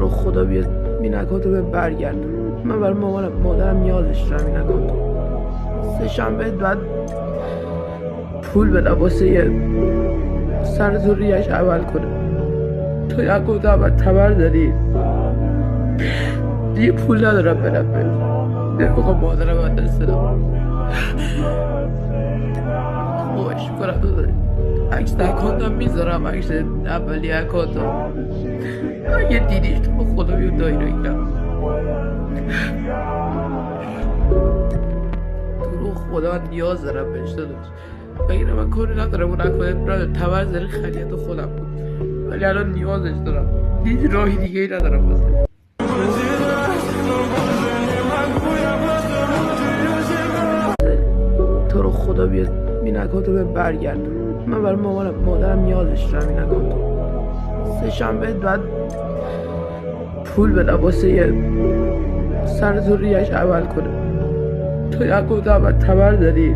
رو خدا بیا این اکانتو به برگردون. من برای مادرم نیازش دارم این اکانتو. سه شنبه بعد پول بدم واسه یه سر زوریش عمل کنه. تو یه اکانت اول تبر داری دیگه پول ندارم بدم بهش. بخوام مادرم از دست بدم. خواهش میکنم داداش عکس اکانتم میذارم، عکس اولی اکانتم. اگه دیدیش تو خدا بیو دایره کرد. تو رو خدا من نیاز دارم بهش داداش. بگیره من کاری ندارم اون اکانت برای تبر زری خریت خودم بود، ولی الان نیازش دارم. هیچ راهی دیگه ای ندارم بزن. تو رو خدا بیا این اکانتو به برگردون. من برای مادرم نیازش دارم این اکانتو. سه شنبه بعد پول بدم واسه یه سر زوریش عمل کنه. تو یه اکانت اول تبر داری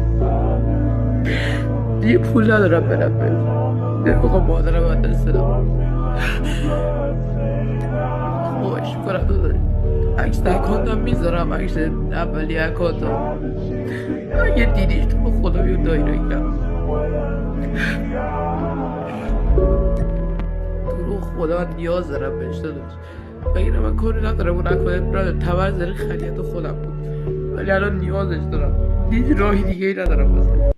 دیگه پول ندارم بدم بهش. بخوام مادرم از دست بدم. خواهش میکنم داداش عکس اکانتم میذارم، عکس اولی اکانتم. اگه دیدیش تو خدا بیو دایره کرد. تو رو خدا من نیاز دارم بهش داداش. بگیره من کاری ندارم اون اکانت برای تبر زری خریت خودم بود، ولی الان نیازش دارم. هیچ راهی دیگه ای ندارم بزن.